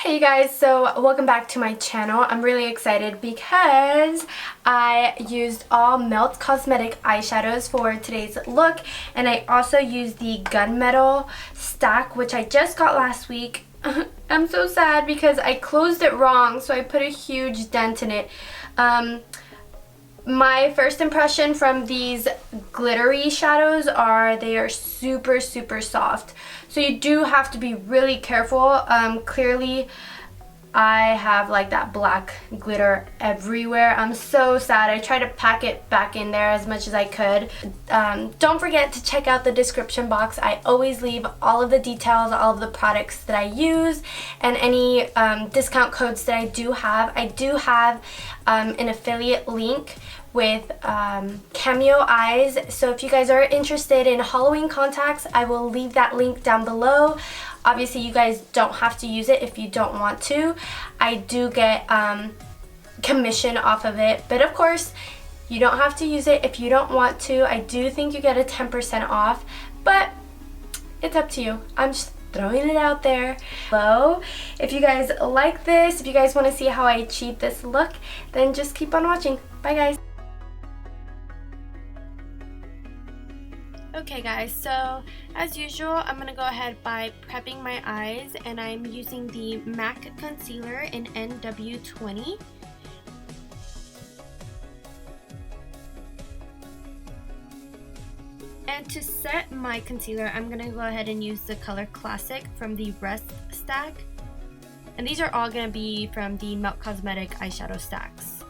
Hey you guys, so welcome back to my channel. I'm really excited because I used all Melt Cosmetic eyeshadows for today's look, and I also used the Gunmetal stack, which I just got last week. I'm so sad because I closed it wrong, so I put a huge dent in it. My first impression from these glittery shadows they are super soft, so you do have to be really careful. Clearly I have like that black glitter everywhere. I'm so sad. I tried to pack it back in there as much as I could. Don't forget to check out the description box. I always leave all of the details, all of the products that I use, and any discount codes that I do have. I do have an affiliate link with Cameo Eyes, so if you guys are interested in Halloween contacts, I will leave that link down below. Obviously you guys don't have to use it if you don't want to. I do get commission off of it, but of course you don't have to use it if you don't want to. I do think you get a 10% off, but it's up to you. I'm just throwing it out there. So if you guys like this, if you guys want to see how I achieve this look, then just keep on watching. Bye guys. Okay guys, so as usual, I'm going to go ahead by prepping my eyes, and I'm using the MAC concealer in NW20. And to set my concealer, I'm going to go ahead and use the color Classic from the Rest stack. And these are all going to be from the Melt Cosmetic eyeshadow stacks.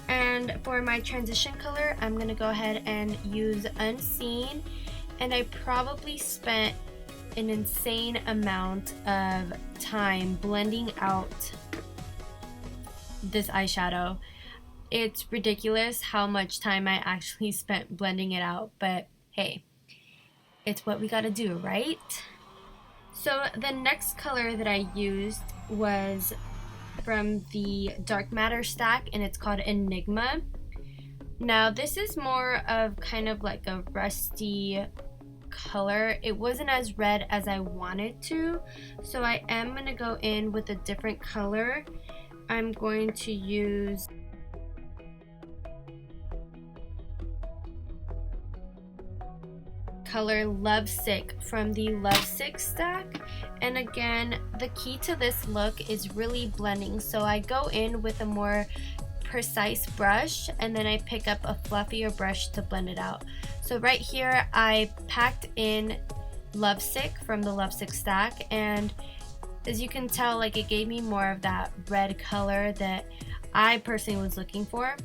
And for my transition color, I'm going to go ahead and use Unseen. And I probably spent an insane amount of time blending out this eyeshadow. It's ridiculous how much time I actually spent blending it out, but hey, it's what we gotta do, right? So the next color that I used was from the Dark Matter stack, and it's called Enigma. Now this is more of kind of like a rusty color. It wasn't as red as I wanted to, so I am going to go in with a different color. I'm going to use color Lovesick from the Lovesick stack. And again, the key to this look is really blending, so I go in with a more precise brush, and then I pick up a fluffier brush to blend it out. So right here I packed in Lovesick from the Lovesick stack, and as you can tell, like, it gave me more of that red color that I personally was looking for.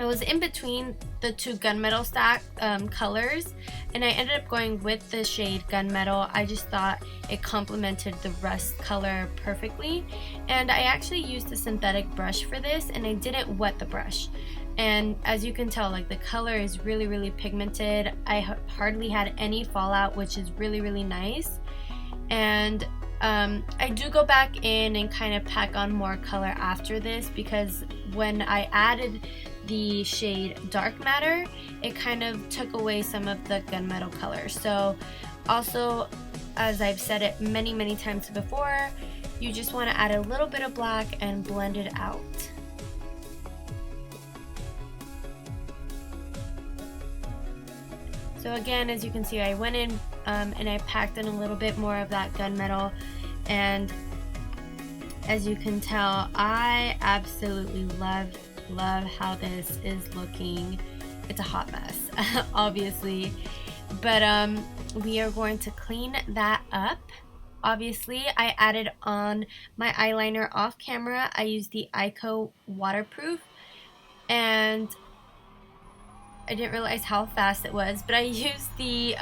I was in between the two Gunmetal stack colors, and I ended up going with the shade Gunmetal. I just thought it complemented the Rust color perfectly, and I actually used a synthetic brush for this, and I didn't wet the brush. And as you can tell, like, the color is really pigmented. I hardly had any fallout, which is really nice. And I do go back in and kind of pack on more color after this, because when I added the shade Dark Matter, it kind of took away some of the Gunmetal color. So also, as I've said it many times before, you just want to add a little bit of black and blend it out. So again, as you can see, I went in and I packed in a little bit more of that Gunmetal, and as you can tell, I absolutely love how this is looking. It's a hot mess, obviously, but we are going to clean that up. Obviously, I added on my eyeliner off camera. I used the Eyeko Waterprook, and I didn't realize how fast it was, but I used the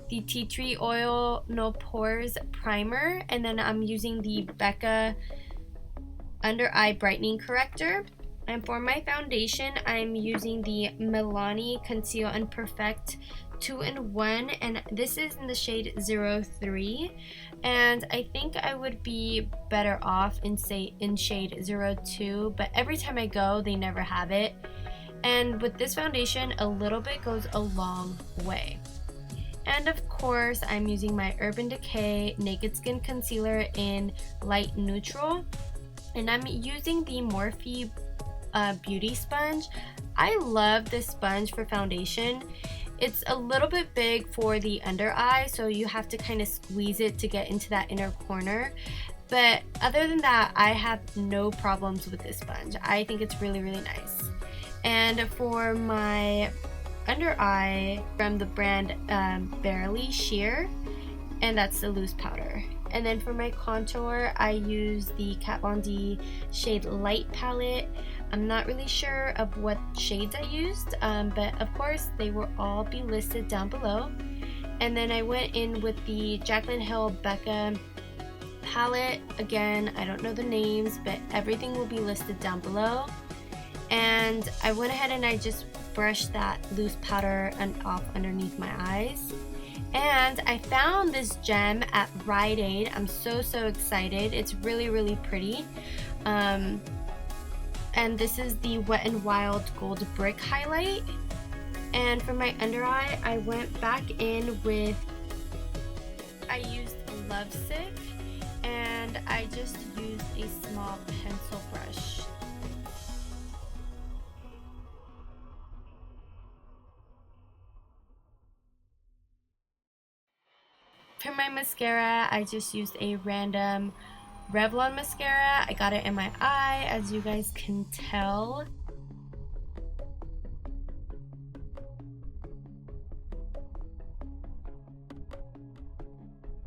tea tree oil no pores primer, and then I'm using the Becca under eye brightening corrector. And for my foundation, I'm using the Milani Conceal and Perfect 2-in-1, and this is in the shade 03. And I think I would be better off in shade 02, but every time I go, they never have it. And with this foundation, a little bit goes a long way. And of course, I'm using my Urban Decay Naked Skin Concealer in Light Neutral. And I'm using the Morphe Beauty Sponge. I love this sponge for foundation. It's a little bit big for the under eye, so you have to kind of squeeze it to get into that inner corner. But other than that, I have no problems with this sponge. I think it's really, really nice. And for my under eye, from the brand Bairley Sheer, and that's the loose powder. And then for my contour, I use the Kat Von D shade Light palette. I'm not really sure of what shades I used, but of course they will all be listed down below. And then I went in with the Jaclyn Hill Becca palette. Again, I don't know the names, but everything will be listed down below. And I went ahead and I just brushed that loose powder off underneath my eyes. And I found this gem at Rite Aid. I'm so excited. It's really, really pretty. And this is the Wet n Wild Gold Brick highlight. And for my under eye, I went back in with, I used Lovesick, and I just used a small pencil brush. For my mascara, I just used a random Revlon mascara. I got it in my eye, as you guys can tell.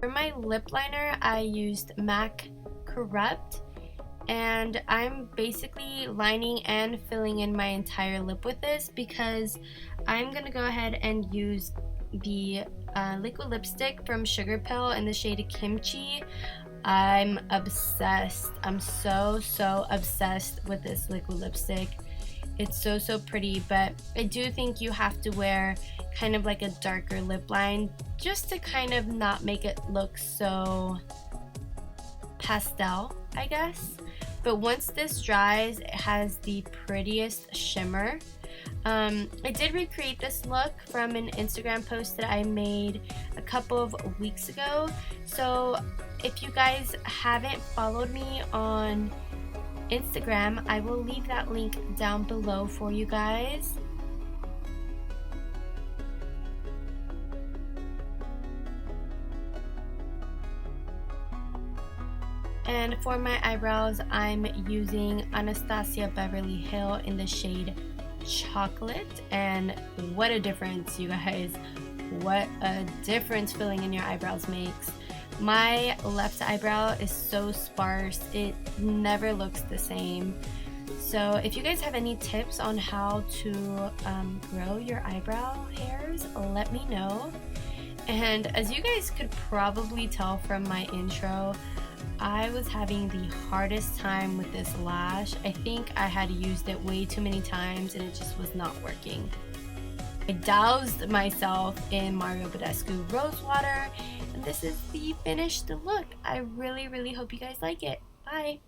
For my lip liner, I used MAC Curropt, and I'm basically lining and filling in my entire lip with this because I'm gonna go ahead and use the liquid lipstick from Sugarpill in the shade Kimchi. I'm obsessed. I'm so obsessed with this liquid lipstick. It's so pretty, but I do think you have to wear kind of like a darker lip line just to kind of not make it look so pastel, I guess. But once this dries, it has the prettiest shimmer. I did recreate this look from an Instagram post that I made a couple of weeks ago. So if you guys haven't followed me on Instagram, I will leave that link down below for you guys. And for my eyebrows, I'm using Anastasia Beverly Hill in the shade Chocolate, and what a difference, you guys. What a difference filling in your eyebrows makes. My left eyebrow is so sparse, it never looks the same. So if you guys have any tips on how to grow your eyebrow hairs, let me know. And as you guys could probably tell from my intro, I was having the hardest time with this lash. I think I had used it way too many times and it just was not working. I doused myself in Mario Badescu Rose Water, and this is the finished look. I really hope you guys like it. Bye!